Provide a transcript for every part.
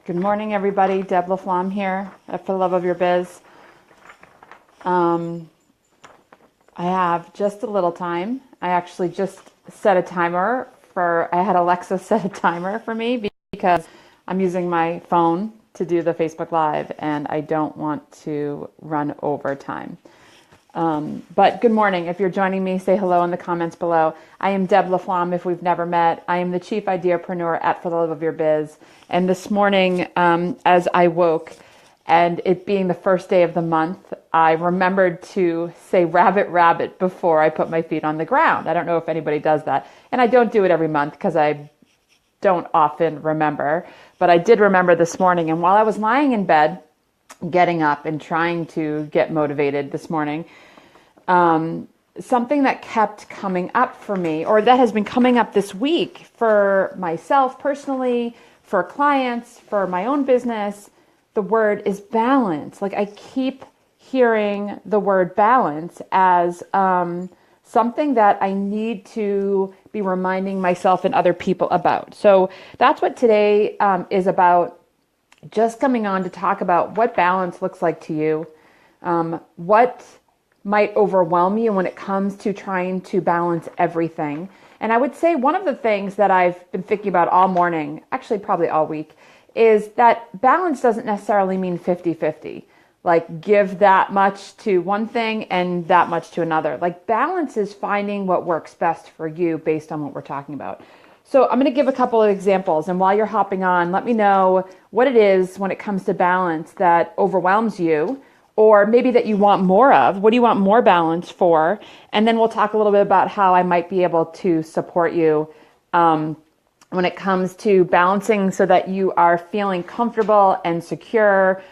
Good morning, everybody. Deb LaFlamme here at For the Love of Your Biz. I have just a little time. I actually just set a timer I had Alexa set a timer for me because I'm using my phone to do the Facebook Live and I don't want to run over time. But good morning. If you're joining me, say hello in the comments below. I am Deb LaFlamme, if we've never met. I am the Chief Ideapreneur at For the Love of Your Biz. And this morning, as I woke, and it being the first day of the month, I remembered to say rabbit, rabbit before I put my feet on the ground. I don't know if anybody does that. And I don't do it every month because I don't often remember. But I did remember this morning. And while I was lying in bed, getting up and trying to get motivated this morning, something that kept coming up for me, or that has been coming up this week for myself personally, for clients, for my own business, the word is balance. Like I keep hearing the word balance as something that I need to be reminding myself and other people about. So that's what today is about. Just coming on to talk about what balance looks like to you, what might overwhelm you when it comes to trying to balance everything. And I would say one of the things that I've been thinking about all morning, actually probably all week, is that balance doesn't necessarily mean 50-50. Like give that much to one thing and that much to another. Like balance is finding what works best for you based on what we're talking about. So I'm going to give a couple of examples, and while you're hopping on, let me know what it is when it comes to balance that overwhelms you, or maybe that you want more of. What do you want more balance for? And then we'll talk a little bit about how I might be able to support you when it comes to balancing so that you are feeling comfortable and secure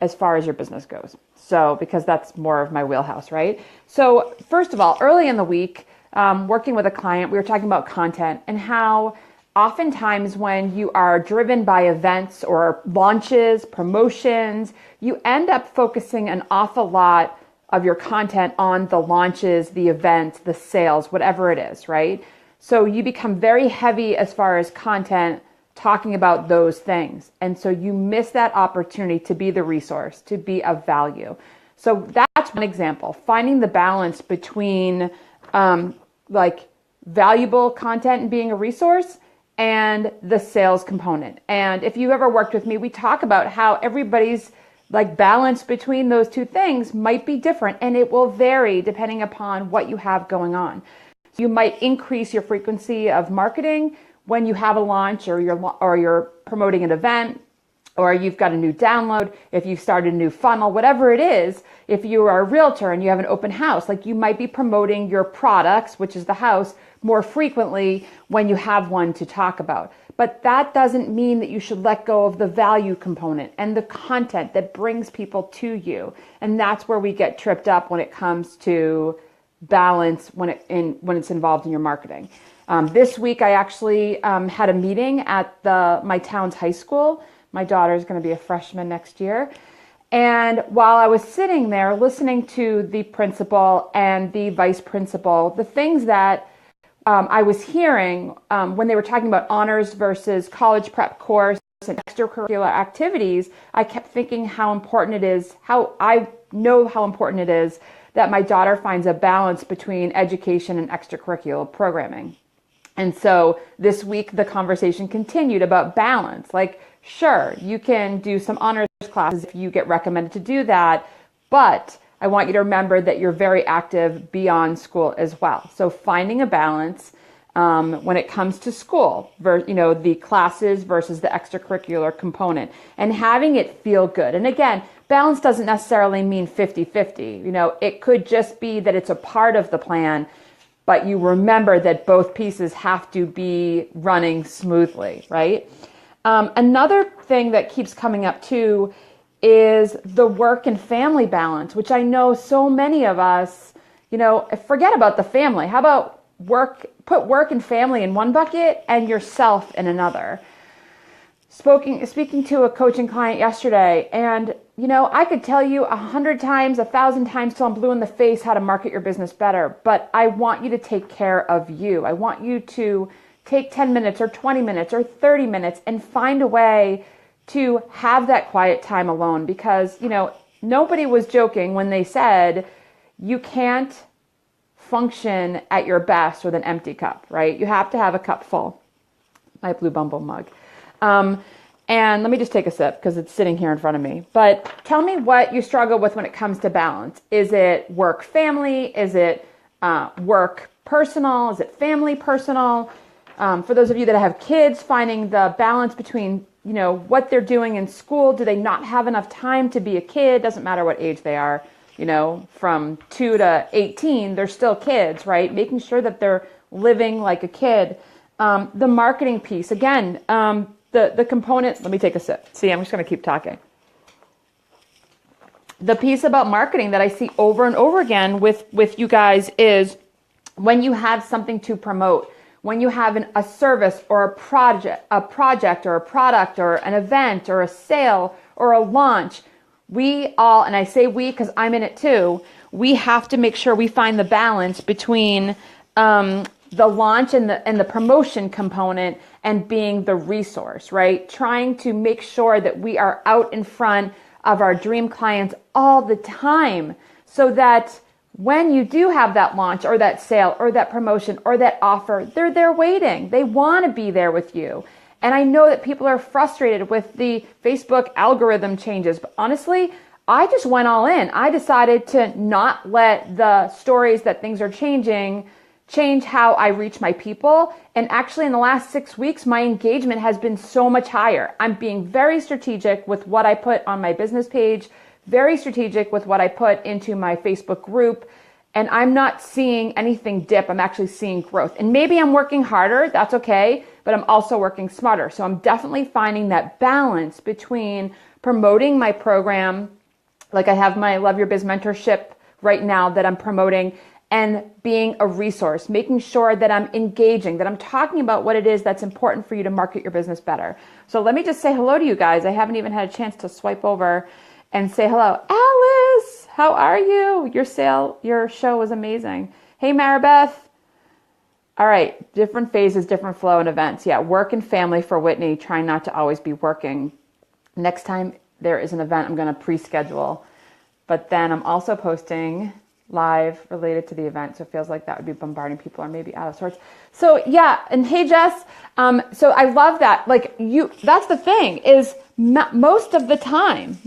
as far as your business goes. So, because that's more of my wheelhouse, right? So first of all, early in the week, working with a client, we were talking about content and how oftentimes when you are driven by events or launches, promotions, you end up focusing an awful lot of your content on the launches, the events, the sales, whatever it is, right? So you become very heavy as far as content talking about those things. And so you miss that opportunity to be the resource, to be of value. So that's one example, finding the balance between like valuable content and being a resource and the sales component. And if you ever worked with me, we talk about how everybody's like balance between those two things might be different, and it will vary depending upon what you have going on. So you might increase your frequency of marketing when you have a launch or you're promoting an event, or you've got a new download, if you've started a new funnel, whatever it is. If you are a realtor and you have an open house, like you might be promoting your products, which is the house, more frequently when you have one to talk about. But that doesn't mean that you should let go of the value component and the content that brings people to you. And that's where we get tripped up when it comes to balance when it's involved in your marketing. This week, I actually had a meeting at my town's high school. My daughter is going to be a freshman next year. And while I was sitting there listening to the principal and the vice principal, the things that I was hearing when they were talking about honors versus college prep course and extracurricular activities, I kept thinking how important it is, how I know how important it is that my daughter finds a balance between education and extracurricular programming. And so this week, the conversation continued about balance. Like, sure, you can do some honors classes if you get recommended to do that, but I want you to remember that you're very active beyond school as well. So finding a balance when it comes to school, the classes versus the extracurricular component, and having it feel good. And again, balance doesn't necessarily mean 50-50. It could just be that it's a part of the plan, but you remember that both pieces have to be running smoothly, right? Another thing that keeps coming up too is the work and family balance, which I know so many of us, forget about the family. How about put work and family in one bucket and yourself in another? Speaking to a coaching client yesterday, and I could tell you 100 times, 1,000 times till I'm blue in the face how to market your business better, but I want you to take care of you. I want you to take 10 minutes or 20 minutes or 30 minutes and find a way to have that quiet time alone, because, nobody was joking when they said you can't function at your best with an empty cup, right? You have to have a cup full. My Blue Bumble mug. And let me just take a sip because it's sitting here in front of me. But tell me what you struggle with when it comes to balance. Is it work family? Is it work personal? Is it family personal? For those of you that have kids, finding the balance between, what they're doing in school. Do they not have enough time to be a kid? Doesn't matter what age they are, from 2 to 18, they're still kids, right? Making sure that they're living like a kid. The marketing piece, again, the component, let me take a sip. See, I'm just going to keep talking. The piece about marketing that I see over and over again with you guys is when you have something to promote, when you have a service or a project or a product or an event or a sale or a launch, we all, and I say we because I'm in it too, we have to make sure we find the balance between the launch and the promotion component and being the resource, right? Trying to make sure that we are out in front of our dream clients all the time so that when you do have that launch or that sale or that promotion or that offer, they're there waiting. They want to be there with you. And I know that people are frustrated with the Facebook algorithm changes, but honestly, I just went all in. I decided to not let the stories that things are changing change how I reach my people. And actually in the last 6 weeks, my engagement has been so much higher. I'm being very strategic with what I put on my business page, very strategic with what I put into my Facebook group, and I'm not seeing anything dip. I'm actually seeing growth. And maybe I'm working harder, that's okay, but I'm also working smarter. So I'm definitely finding that balance between promoting my program, like I have my Love Your Biz mentorship right now that I'm promoting, and being a resource, making sure that I'm engaging, that I'm talking about what it is that's important for you to market your business better. So let me just say hello to you guys. I haven't even had a chance to swipe over and say hello. Alice, how are you? Your show was amazing. Hey, Maribeth. All right, different phases, different flow and events. Yeah, work and family for Whitney, trying not to always be working. Next time there is an event, I'm going to pre-schedule. But then I'm also posting live related to the event. So it feels like that would be bombarding people or maybe out of sorts. So yeah. And hey, Jess. So I love that. That's the thing is most of the time,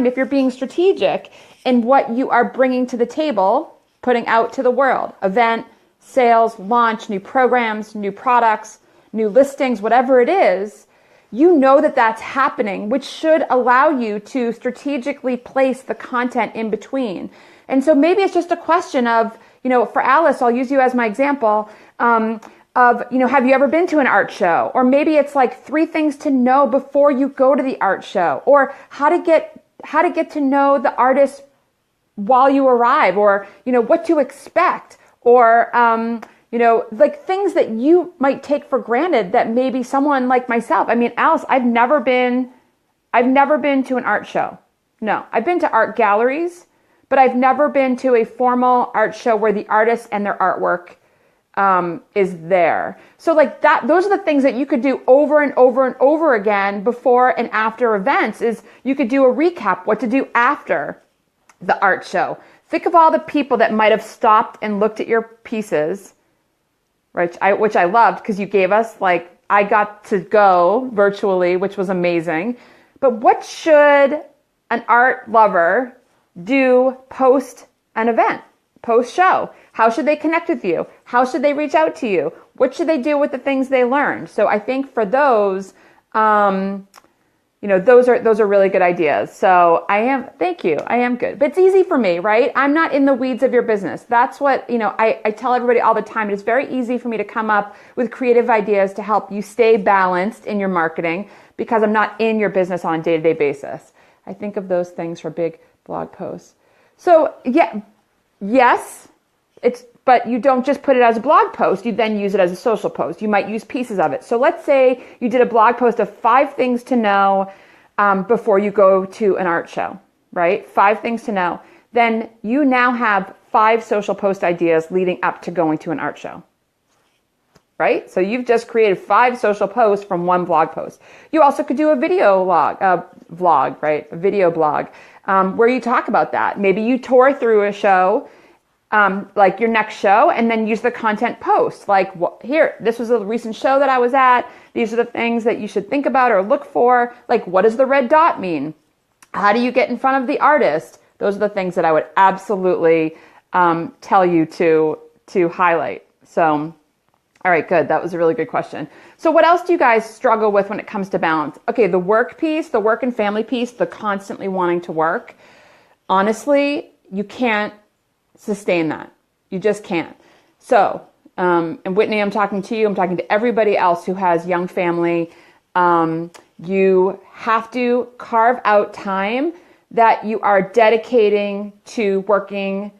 if you're being strategic in what you are bringing to the table, putting out to the world, event, sales, launch, new programs, new products, new listings, whatever it is, that that's happening, which should allow you to strategically place the content in between. And so maybe it's just a question of, for Alice, I'll use you as my example, have you ever been to an art show? Or maybe it's like 3 things to know before you go to the art show, or how to get to know the artist while you arrive, or, what to expect, or, things that you might take for granted that maybe someone like myself, Alice, I've never been to an art show. No, I've been to art galleries, but I've never been to a formal art show where the artist and their artwork is there. So those are the things that you could do over and over and over again before and after events. Is you could do a recap, what to do after the art show. Think of all the people that might have stopped and looked at your pieces, right? Which I loved because you gave us, I got to go virtually, which was amazing. But what should an art lover do post an event, post show? How should they connect with you? How should they reach out to you? What should they do with the things they learned? So I think for those, those are really good ideas. So thank you. I am good, but it's easy for me, right? I'm not in the weeds of your business. That's what, I tell everybody all the time. It's very easy for me to come up with creative ideas to help you stay balanced in your marketing because I'm not in your business on a day-to-day basis. I think of those things for big blog posts. So yes, but you don't just put it as a blog post, you then use it as a social post. You might use pieces of it. So let's say you did a blog post of 5 things to know before you go to an art show, right? 5 things to know. Then you now have 5 social post ideas leading up to going to an art show. right? So you've just created 5 social posts from one blog post. You also could do a video vlog, right? A video blog, where you talk about that. Maybe you tour through a show, like your next show, and then use the content post. Like, here, this was a recent show that I was at. These are the things that you should think about or look for. Like, what does the red dot mean? How do you get in front of the artist? Those are the things that I would absolutely tell you to highlight. So, all right, good. That was a really good question. So what else do you guys struggle with when it comes to balance? Okay, the work piece, the work and family piece, the constantly wanting to work. Honestly, you can't sustain that. You just can't. So, and Whitney, I'm talking to you. I'm talking to everybody else who has young family. You have to carve out time that you are dedicating to working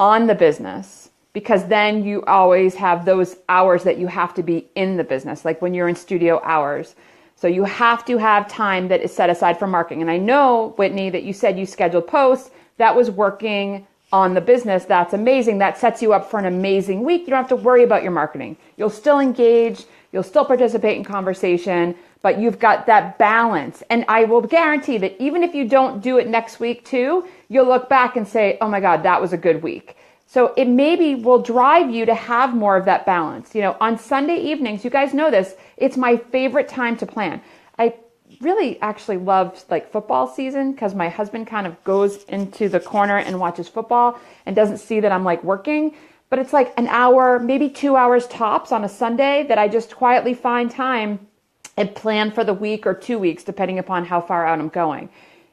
on the business, because then you always have those hours that you have to be in the business, like when you're in studio hours. So you have to have time that is set aside for marketing. And I know, Whitney, that you said you scheduled posts. That was working on the business. That's amazing. That sets you up for an amazing week. You don't have to worry about your marketing. You'll still engage. You'll still participate in conversation, but you've got that balance. And I will guarantee that even if you don't do it next week too, you'll look back and say, oh my God, that was a good week. So it maybe will drive you to have more of that balance. You know, on Sunday evenings, you guys know this, it's my favorite time to plan. I really actually love like football season, because my husband kind of goes into the corner and watches football and doesn't see that I'm like working. But it's like an hour, maybe 2 hours tops on a Sunday that I just quietly find time and plan for the week or 2 weeks, depending upon how far out I'm going.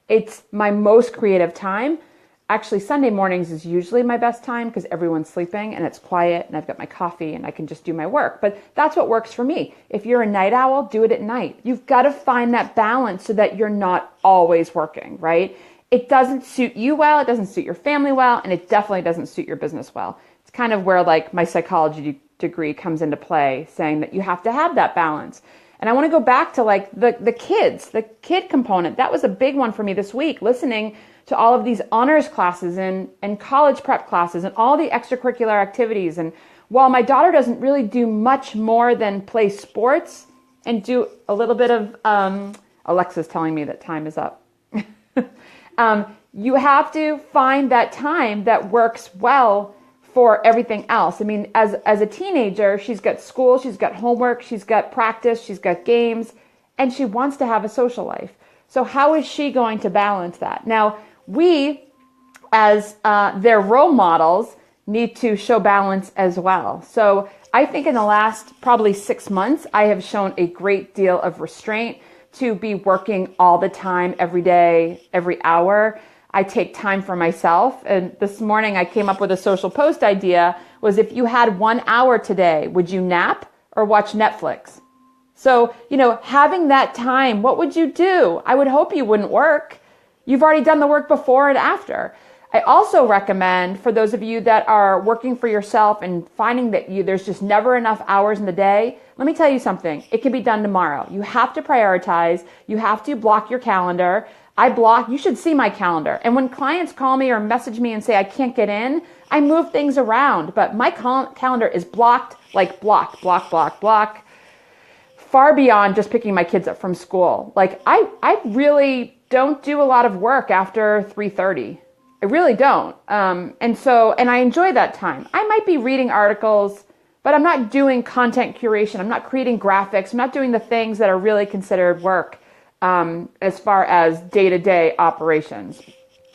It's my most creative time. Actually, Sunday mornings is usually my best time because everyone's sleeping and it's quiet and I've got my coffee and I can just do my work. But that's what works for me. If you're a night owl, do it at night. You've got to find that balance so that you're not always working, right? It doesn't suit you well, it doesn't suit your family well, and it definitely doesn't suit your business well. It's kind of where like my psychology degree comes into play, saying that you have to have that balance. And I want to go back to like the kid component. That was a big one for me this week, listening to all of these honors classes and college prep classes and all the extracurricular activities. And while my daughter doesn't really do much more than play sports and do a little bit of, Alexa's telling me that time is up. You have to find that time that works well for everything else. I mean, as a teenager, she's got school, she's got homework, she's got practice, she's got games, and she wants to have a social life. So how is she going to balance that? Now, we, as their role models, need to show balance as well. So I think in the last probably 6 months, I have shown a great deal of restraint to be working all the time, every day, every hour. I take time for myself. And this morning I came up with a social post idea, was if you had 1 hour today, would you nap or watch Netflix? So, you know, having that time, what would you do? I would hope you wouldn't work. You've already done the work before and after. I also recommend for those of you that are working for yourself and finding that there's just never enough hours in the day, let me tell you something. It can be done tomorrow. You have to prioritize. You have to block your calendar. You should see my calendar. And when clients call me or message me and say, I can't get in, I move things around. But my calendar is blocked, like block, far beyond just picking my kids up from school. Like I really don't do a lot of work after 3:30. I really don't. And I enjoy that time. I might be reading articles, but I'm not doing content curation. I'm not creating graphics. I'm not doing the things that are really considered work as far as day-to-day operations.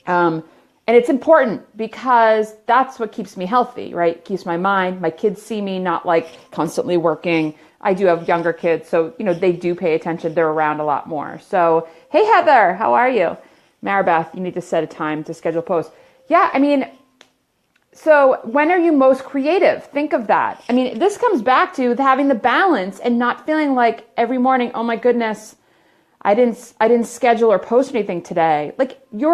And it's important because that's what keeps me healthy, right? It keeps my mind. My kids see me not like constantly working. I do have younger kids, so, you know, they do pay attention. They're around a lot more. So, hey, Heather, how are you? Maribeth, you need to set a time to schedule posts. Yeah, I mean, so when are you most creative? Think of that. I mean, this comes back to having the balance and not feeling like every morning, oh my goodness, I didn't schedule or post anything today. Like you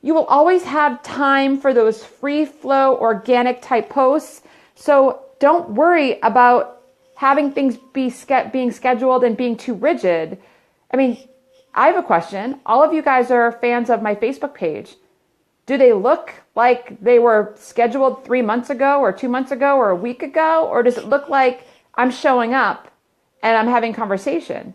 will always have time for those free flow, organic type posts. So don't worry about having things being scheduled and being too rigid. I mean, I have a question. All of you guys are fans of my Facebook page. Do they look like they were scheduled 3 months ago or 2 months ago or a week ago? Or does it look like I'm showing up and I'm having conversation?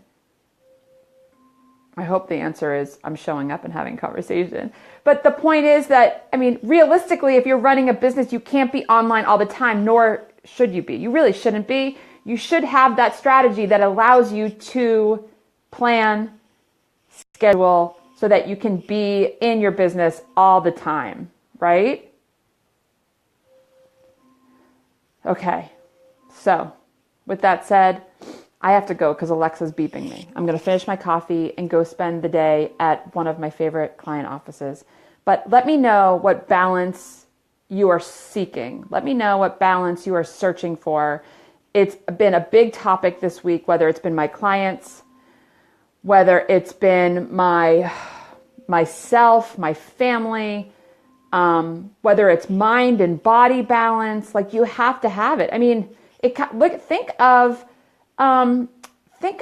I hope the answer is I'm showing up and having conversation. But the point is that, I mean, realistically, if you're running a business, you can't be online all the time, nor should you be. You really shouldn't be. You should have that strategy that allows you to plan, schedule, so that you can be in your business all the time, right? Okay, so with that said, I have to go because Alexa's beeping me. I'm going to finish my coffee and go spend the day at one of my favorite client offices. But let me know what balance you are seeking. Let me know what balance you are searching for. It's been a big topic this week, whether it's been my clients, whether it's been myself, my family, whether it's mind and body balance. Like, you have to have it. I mean, think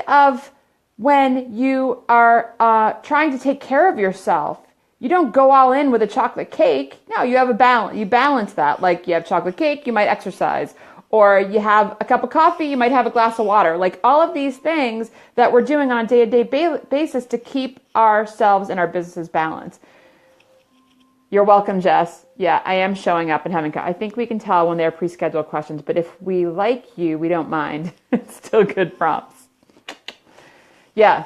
of when you are trying to take care of yourself. You don't go all in with a chocolate cake. No, you have a balance. You balance that. Like, you have chocolate cake, you might exercise. Or you have a cup of coffee, you might have a glass of water. Like, all of these things that we're doing on a day-to-day basis to keep ourselves and our businesses balanced. You're welcome, Jess. Yeah, I am showing up and having, I think we can tell when they're pre-scheduled questions, but if we like you, we don't mind. It's still good prompts. Yeah,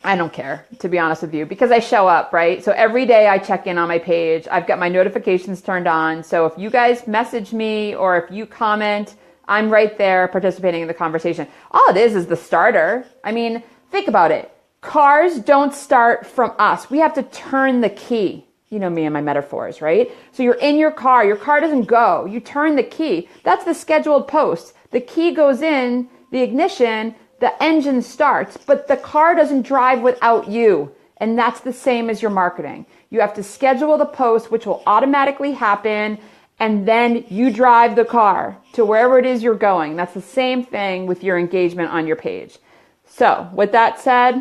I don't care, to be honest with you, because I show up, right? So every day I check in on my page. I've got my notifications turned on. So if you guys message me or if you comment, I'm right there participating in the conversation. All it is the starter. I mean, think about it. Cars don't start from us. We have to turn the key. You know me and my metaphors, right? So you're in your car doesn't go. You turn the key. That's the scheduled post. The key goes in, the ignition, the engine starts, but the car doesn't drive without you. And that's the same as your marketing. You have to schedule the post, which will automatically happen, and then you drive the car to wherever it is you're going. That's the same thing with your engagement on your page. So with that said,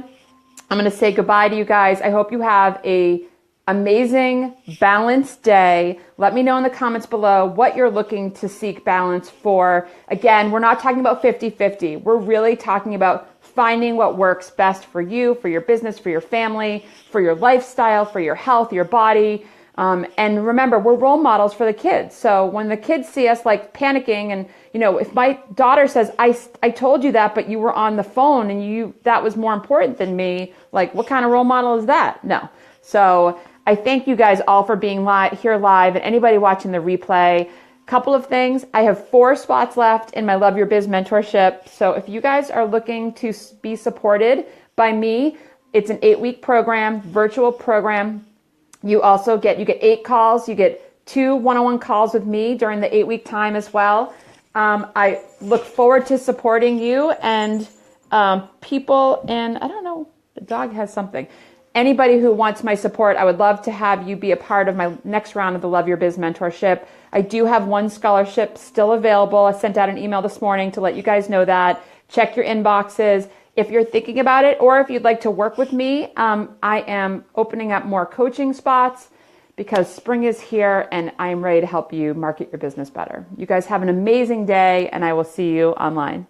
I'm going to say goodbye to you guys. I hope you have a amazing, balanced day. Let me know in the comments below what you're looking to seek balance for. Again, we're not talking about 50-50. We're really talking about finding what works best for you, for your business, for your family, for your lifestyle, for your health, your body. And remember, we're role models for the kids. So when the kids see us like panicking and, if my daughter says, I told you that, but you were on the phone and that was more important than me. Like, what kind of role model is that? No. So I thank you guys all for being here live, and anybody watching the replay. Couple of things. I have 4 spots left in my Love Your Biz mentorship. So if you guys are looking to be supported by me, it's an 8-week program, virtual program. You get 8 calls. You get 2 one-on-one calls with me during the 8-week time as well. I look forward to supporting you and people. And I don't know, the dog has something. Anybody who wants my support, I would love to have you be a part of my next round of the Love Your Biz mentorship. I do have 1 scholarship still available. I sent out an email this morning to let you guys know that. Check your inboxes. If you're thinking about it, or if you'd like to work with me, I am opening up more coaching spots because spring is here and I'm ready to help you market your business better. You guys have an amazing day, and I will see you online.